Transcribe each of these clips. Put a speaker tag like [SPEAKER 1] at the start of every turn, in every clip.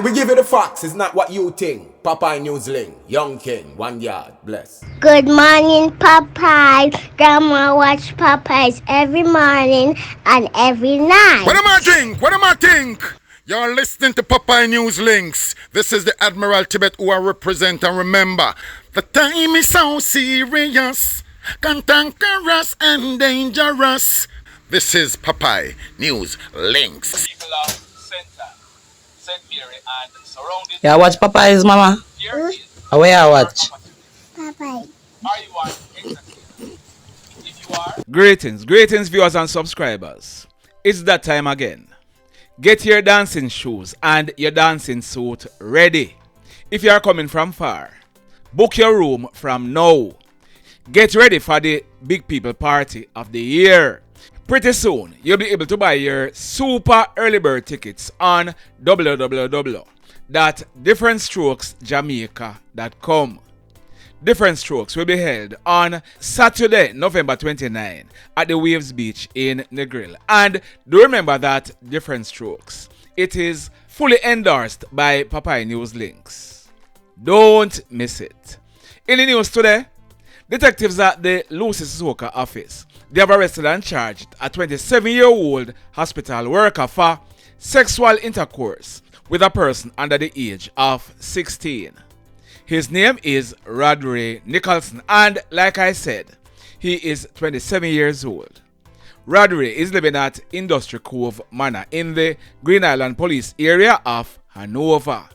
[SPEAKER 1] We give you the facts, it's not what you think. Popeye Newsling, Young King, 1 yard, bless.
[SPEAKER 2] Good morning, Popeye. Grandma watch Popeyes every morning and every night.
[SPEAKER 3] What am I think? What am I think? You're listening to Popeye News Links. This is the Admiral Tibet who I represent, and remember, the time is so serious, cantankerous and dangerous. This is Popeye News Links.
[SPEAKER 4] People of Center, St. Mary and surrounding.
[SPEAKER 5] Yeah, watch Popeyes, mama.
[SPEAKER 4] Here is
[SPEAKER 5] Where I watch?
[SPEAKER 2] Popeye.
[SPEAKER 4] are you an entertainer? If you are,
[SPEAKER 6] Greetings viewers and subscribers. It's that time again. Get your dancing shoes and your dancing suit ready. If you are coming from far, book your room from now. Get ready for the big people party of the year. Pretty soon, you'll be able to buy your super early bird tickets on www.differentstrokesjamaica.com. Different Strokes will be held on Saturday, November 29 at the Waves Beach in Negril. And do remember that Different Strokes, it is fully endorsed by Popeye News Links. Don't miss it. In the news today, detectives at the Lucy Soka office, they have arrested and charged a 27-year-old hospital worker for sexual intercourse with a person under the age of 16. His name is Rodray Nicholson, and like I said, he is 27 years old. Rodray is living at Industry Cove Manor in the Green Island Police area of Hanover.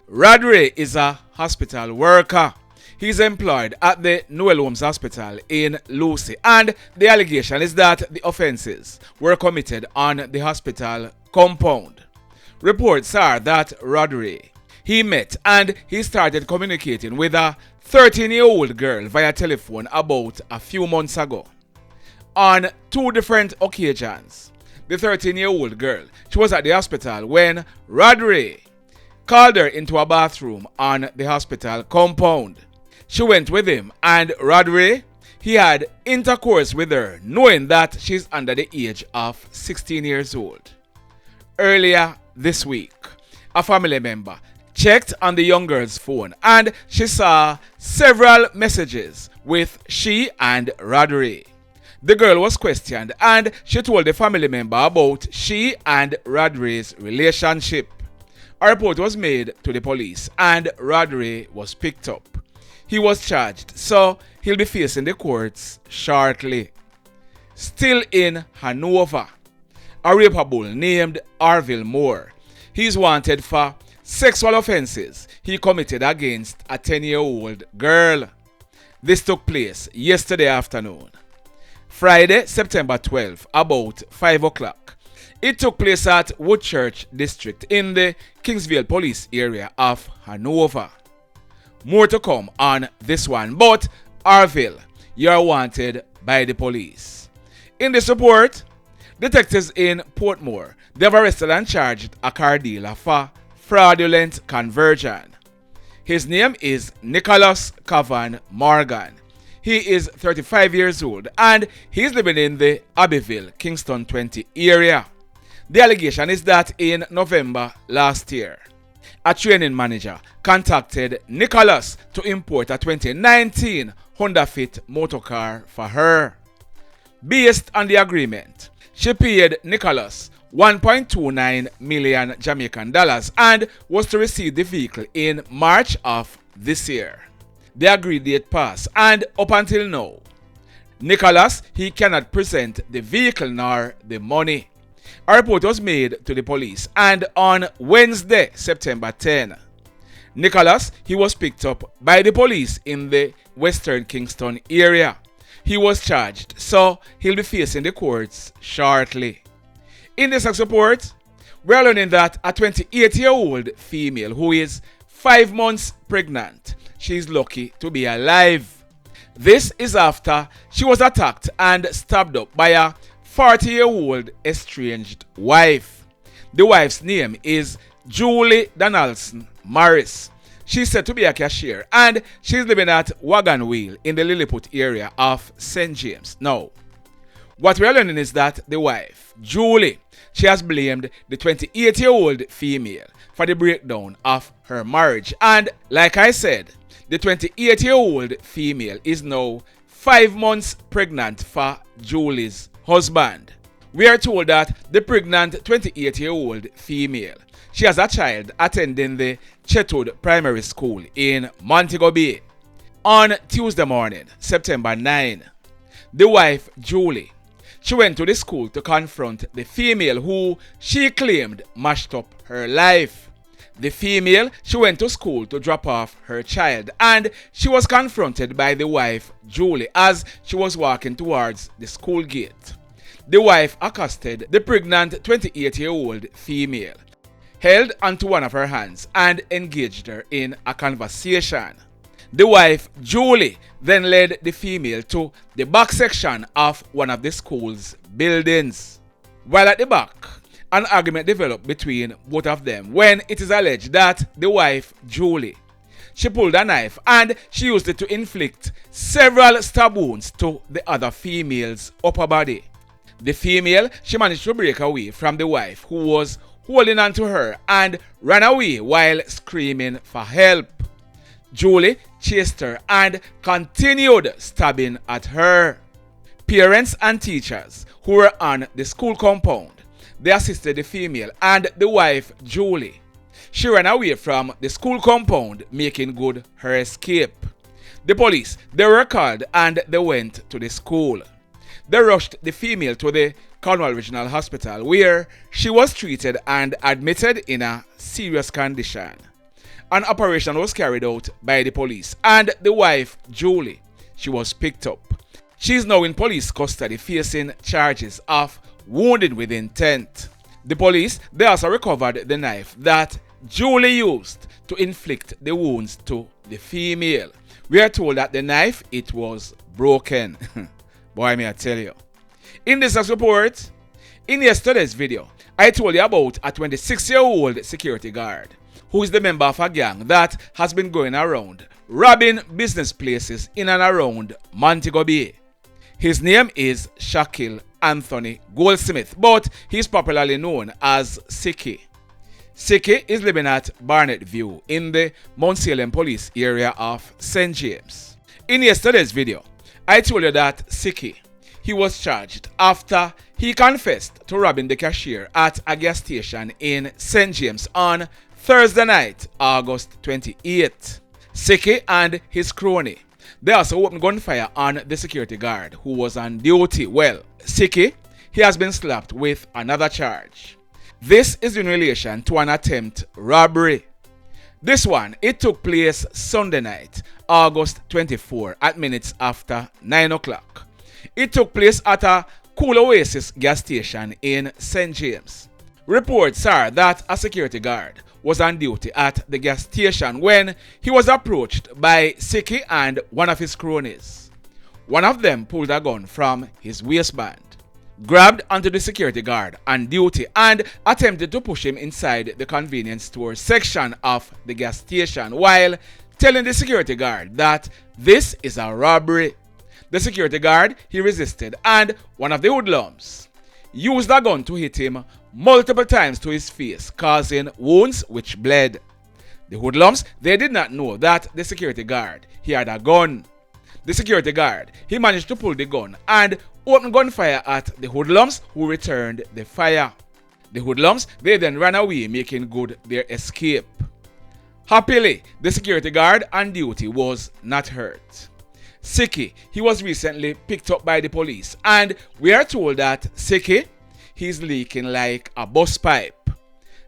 [SPEAKER 6] Rodray is a hospital worker. He is employed at the Hoodlums Hospital in Lucy, and the allegation is that the offenses were committed on the hospital compound. Reports are that Rodray, he met and he started communicating with a 13-year-old girl via telephone about a few months ago. On two different occasions, the 13-year-old girl, she was at the hospital when Rodray called her into a bathroom on the hospital compound. She went with him, and Rodray, he had intercourse with her knowing that she's under the age of 16 years old. Earlier this week, a family member checked on the young girl's phone and she saw several messages with she and Rodray. The girl was questioned and she told the family member about she and Rodray's relationship. A report was made to the police and Rodray was picked up. He was charged, so he'll be facing the courts shortly. Still in Hanover, a raper bull named Orville Moore. He's wanted for sexual offenses he committed against a 10-year-old girl. This took place yesterday afternoon, Friday, September 12, about 5 o'clock. It took place at Woodchurch District in the Kingsville Police area of Hanover. More to come on this one, but Orville, you're wanted by the police. In this report, detectives in Portmore, they have arrested and charged a car dealer for fraudulent conversion. His name is Nicholas Cavon Morgan. He is 35 years old and he's living in the Abbeville, Kingston 20 area. The allegation is that in November last year, a training manager contacted Nicholas to import a 2019 Honda Fit motorcar for her. Based on the agreement, she paid Nicholas 1.29 million Jamaican dollars and was to receive the vehicle in March of this year. The agreed date passed and up until now, Nicholas, he cannot present the vehicle nor the money. A report was made to the police and on Wednesday, September 10, Nicholas, he was picked up by the police in the Western Kingston area. He was charged, so he'll be facing the courts shortly. In this next report, we are learning that a 28-year-old female who is 5 months pregnant, she is lucky to be alive. This is after she was attacked and stabbed up by a 40-year-old estranged wife. The wife's name is Julie Donaldson-Morris. She's said to be a cashier and she's living at Wagon Wheel in the Lilliput area of St. James. Now, What we are learning is that the wife, Julie, she has blamed the 28-year-old female for the breakdown of her marriage. And like I said, the 28-year-old female is now 5 months pregnant for Julie's husband. We are told that the pregnant 28-year-old female, she has a child attending the Chetwood Primary School in Montego Bay. On Tuesday morning, September 9, the wife, Julie, she went to the school to confront the female who she claimed mashed up her life. The female, she went to school to drop off her child, and she was confronted by the wife, Julie, as she was walking towards the school gate. The wife accosted the pregnant 28-year-old female, held onto one of her hands, and engaged her in a conversation. The wife, Julie, then led the female to the back section of one of the school's buildings. While at the back, an argument developed between both of them when it is alleged that the wife, Julie, she pulled a knife and she used it to inflict several stab wounds to the other female's upper body. The female, she managed to break away from the wife who was holding on to her and ran away while screaming for help. Julie chased her and continued stabbing at her. Parents and teachers who were on the school compound, they assisted the female and the wife, Julie. She ran away from the school compound, making good her escape. The police, they were called and they went to the school. They rushed the female to the Conroy Regional Hospital, where she was treated and admitted in a serious condition. An operation was carried out by the police, and the wife, Julie, she was picked up. She is now in police custody facing charges of wounding with intent. The police, they also recovered the knife that Julie used to inflict the wounds to the female. We are told that the knife, it was broken. Boy, may I tell you. In this report, in yesterday's video, I told you about a 26-year-old security guard who is the member of a gang that has been going around robbing business places in and around Montego Bay. His name is Shaquell Anthony Goldsmith, but he's popularly known as Sicky. Sicky is living at Barnett View in the Mount Salem police area of St. James. In yesterday's video, I told you that Sicky, he was charged after he confessed to robbing the cashier at a gas station in St. James on Thursday night, August 28th. Sicky and his crony, they also opened gunfire on the security guard who was on duty. Well, Sicky, he has been slapped with another charge. This is in relation to an attempt robbery. This one, it took place Sunday night, August 24 at minutes after 9 o'clock. It took place at a Cool Oasis gas station in St. James. Reports are that a security guard was on duty at the gas station when he was approached by Sicky and one of his cronies. One of them pulled a gun from his waistband, grabbed onto the security guard on duty, and attempted to push him inside the convenience store section of the gas station while telling the security guard that this is a robbery. The security guard, he resisted, and one of the hoodlums used a gun to hit him multiple times to his face, causing wounds which bled. The hoodlums, they did not know that the security guard, he had a gun. The security guard, he managed to pull the gun and open gunfire at the hoodlums, who returned the fire. The hoodlums, they then ran away, making good their escape. Happily, the security guard on duty was not hurt. Sicky, he was recently picked up by the police, and we are told that Sicky, he's leaking like a bus pipe.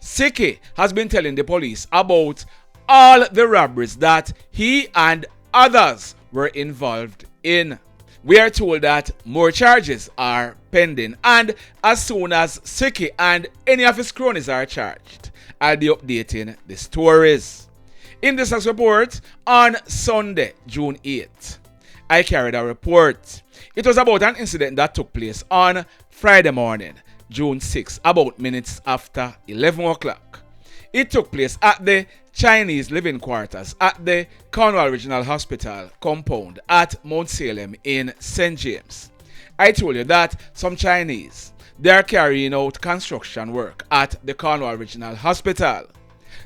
[SPEAKER 6] Sicky has been telling the police about all the robberies that he and others were involved in. We are told that more charges are pending, and as soon as Sicky and any of his cronies are charged, I'll be updating the stories. In this report, on Sunday, June 8th, I carried a report. It was about an incident that took place on Friday morning, June 6, about minutes after 11 o'clock. It took place at the Chinese living quarters at the Conroy Regional Hospital compound at Mount Salem in St. James. I told you that some Chinese, they are carrying out construction work at the Conroy Regional Hospital.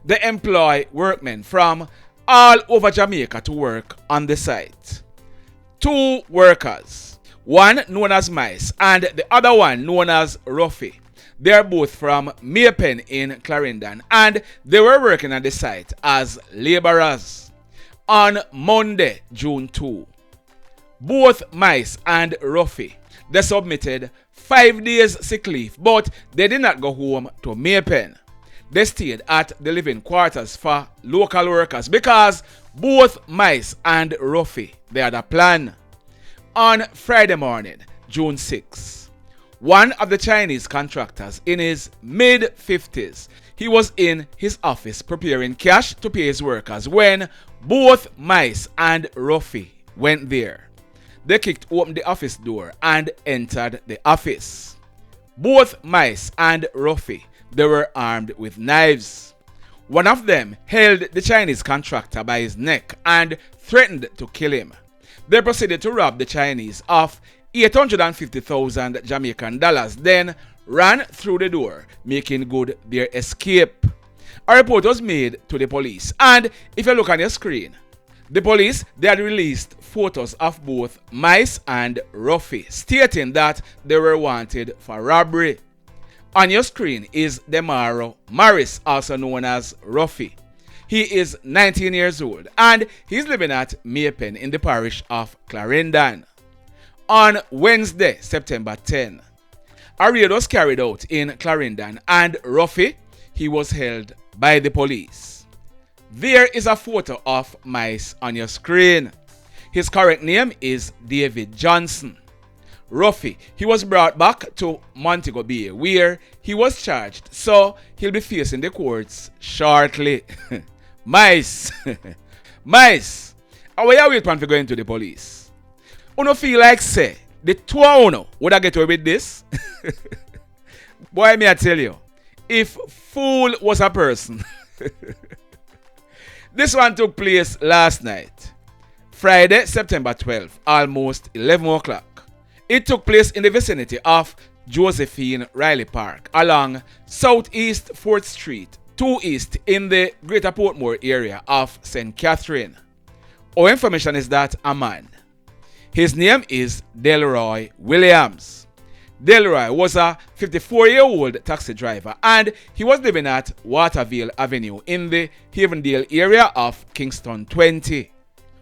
[SPEAKER 6] They employ workmen from all over Jamaica to work on the site. 2 workers, one known as Mice and the other one known as Ruffy. They are both from Maypen in Clarendon and they were working at the site as laborers. On Monday, June 2, both Mice and Ruffy, they submitted 5 days sick leave, but they did not go home to Maypen. They stayed at the living quarters for local workers because both Mice and Ruffy, they had a plan. On Friday morning, June 6, one of the Chinese contractors in his mid-50s, he was in his office preparing cash to pay his workers when both Mice and Ruffy went there. They kicked open the office door and entered the office. Both Mice and Ruffy, they were armed with knives. One of them held the Chinese contractor by his neck and threatened to kill him. They proceeded to rob the Chinese of 850,000 Jamaican dollars, then ran through the door, making good their escape. A report was made to the police, and if you look on your screen, the police, they had released photos of both Mice and Ruffy, stating that they were wanted for robbery. On your screen is Demaro-Morris, also known as Ruffy. He is 19 years old and he's living at Maypen in the parish of Clarendon. On Wednesday, September 10, a raid was carried out in Clarendon and Ruffy, he was held by the police. There is a photo of Mice on your screen. His correct name is David Johnson. Ruffy, he was brought back to Montego Bay where he was charged, so he'll be facing the courts shortly. Mice, Mice, how are you waiting for going to the police? Uno feel like say, the two of uno would I get away with this? Boy, may I tell you, if fool was a person. This one took place last night, Friday, September 12th, almost 11 o'clock. It took place in the vicinity of Josephine Riley Park along Southeast 4th Street, 2 East in the Greater Portmore area of St. Catherine. Our information is that a man, his name is Delroy Williams. Delroy was a 54-year-old taxi driver and he was living at Waterville Avenue in the Havendale area of Kingston 20.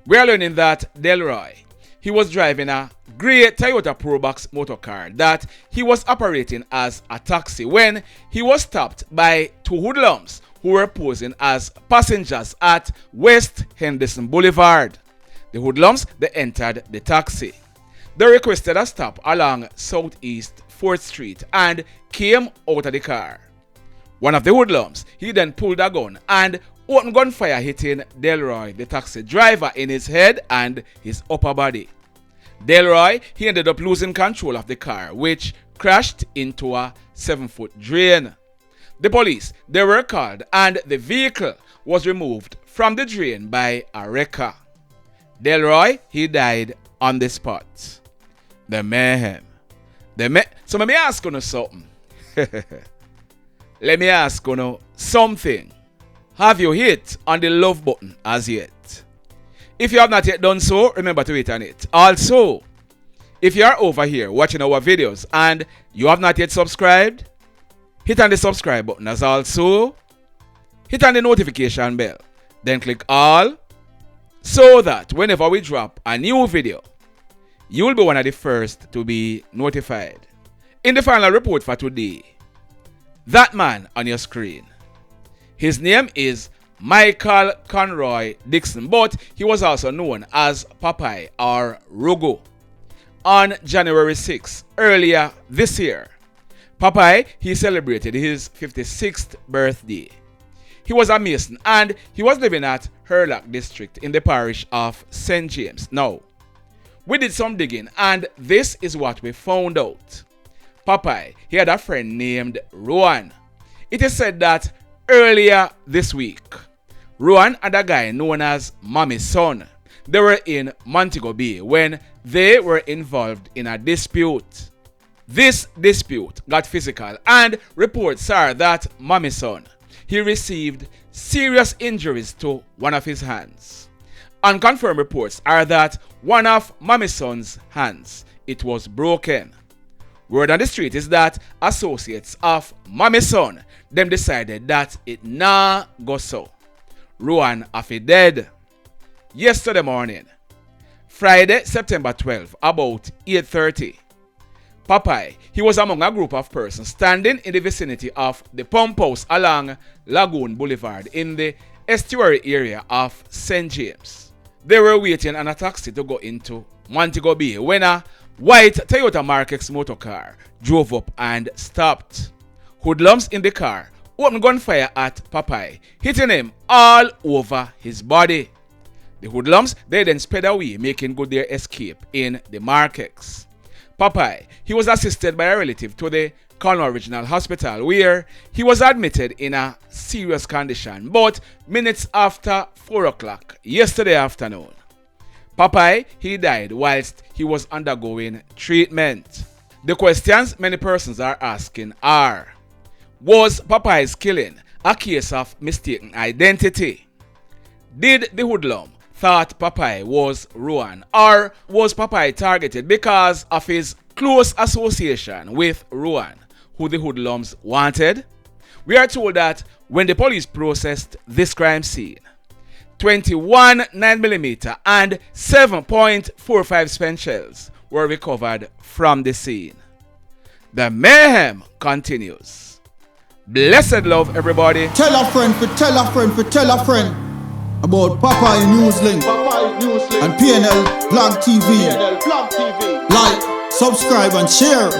[SPEAKER 6] We are learning that Delroy, he was driving a grey Toyota Probox motor car that he was operating as a taxi when he was stopped by 2 hoodlums who were posing as passengers at West Henderson Boulevard. The hoodlums, they entered the taxi. They requested a stop along Southeast 4th Street and came out of the car. One of the hoodlums, he then pulled a gun and opened gunfire, hitting Delroy, the taxi driver, in his head and his upper body. Delroy, he ended up losing control of the car, which crashed into a 7-foot drain. The police, they were called and the vehicle was removed from the drain by a wrecker. Delroy, he died on the spot. The mayhem. So let me ask you something. Let me ask you something. Have you hit on the love button as yet? If you have not yet done so, remember to hit on it. Also, if you are over here watching our videos and you have not yet subscribed, hit on the subscribe button, as also hit on the notification bell. Then click all so that whenever we drop a new video, you will be one of the first to be notified. In the final report for today, that man on your screen, his name is Michael Conroy Dixon, but he was also known as Popeye or Rugu. On January 6, earlier this year, Popeye, he celebrated his 56th birthday. He was a Mason and he was living at Hurlock District in the parish of St. James. Now, we did some digging and this is what we found out. Popeye, he had a friend named Rowan. It is said that earlier this week, Rowan and a guy known as Mommy's Son, they were in Montego Bay when they were involved in a dispute. This dispute got physical, and reports are that Mommy's son, he received serious injuries to one of his hands. Unconfirmed reports are that one of Mommy's son's hands, it was broken. Word on the street is that associates of Mommy's son, them decided that it nah go so. Ruan Afi dead. Yesterday morning, Friday, September 12, about 8:30, Popeye, he was among a group of persons standing in the vicinity of the pump house along Lagoon Boulevard in the estuary area of St. James. They were waiting on a taxi to go into Montego Bay when a white Toyota Mark X motor car drove up and stopped. Hoodlums in the car opened gunfire at Popeye, hitting him all over his body. The hoodlums, they then sped away, making good their escape in the Mark X. Popeye, he was assisted by a relative to the Conroy Regional Hospital, where he was admitted in a serious condition, but minutes after 4 o'clock yesterday afternoon. Popeye, he died whilst he was undergoing treatment. The questions many persons are asking are, was Popeye's killing a case of mistaken identity? Did the hoodlum thought Popeye was Ruan, or was Popeye targeted because of his close association with Ruan, who the hoodlums wanted? We are told that when the police processed this crime scene, 21 9mm and 7.45 spent shells were recovered from the scene. The mayhem continues. Blessed love, everybody.
[SPEAKER 7] Tell a friend for tell a friend for tell a friend about Popeye Newslink and PNL Vlog TV. Like, subscribe and share.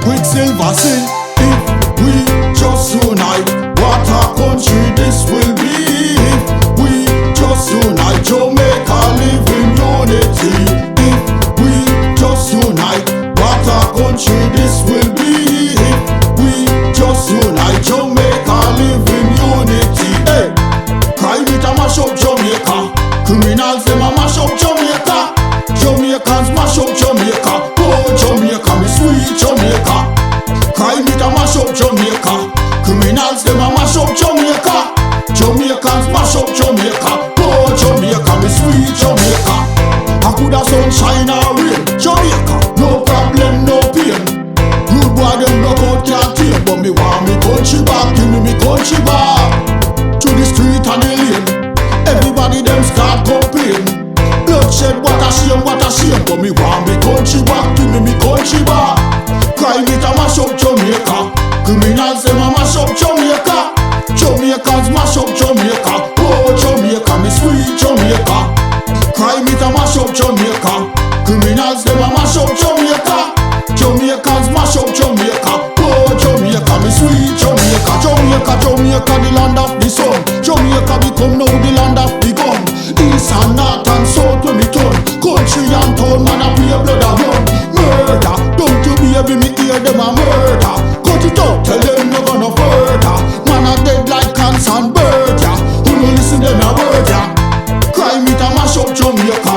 [SPEAKER 7] Quicksilver sing, if we just unite, what a country this will be. If we just unite, Jamaica live in unity. If we just unite, what a country this will be. If we just unite, Jamaica live in unity. Hey. Crime it a mash up Jamaica. Criminals them a mash up Jamaica. Jamaicans mash up Jamaica. Oh Jamaica, me sweet Jamaica. Crime it a mash up Jamaica. Criminals them a mash up Jamaica. Jamaicans mash up Jamaica. Oh Jamaica, me sweet Jamaica. I coulda sunshine or rain. Jamaica, no problem, no pain. Rude boy them no out can't tame, but me want me country back. Give me country back. To the street and the lane, everybody them start complain. Bloodshed, what a shame, but me want me country back, give me country back. Crime it a mash up Jamaica. Criminals them a mash up Jamaica. Jamaicans mash up Jamaica. Oh Jamaica, me sweet Jamaica. Crime it a mash up Jamaica. Criminals them a mash up Jamaica. Jamaicans mash up Jamaica. Oh Jamaica, me sweet Jamaica. Jamaica, Jamaica, the land of the sun. Jamaica become now the land of the gun. East and north and south when me turn. Country and town, man a play blood a run. Murder, don't you baby me hear them a murder. Cut it out, tell them no gonna further. Man a dead like cancer and bird, yeah. Who no listen them a word, yeah. Crime it a mash up Jamaica.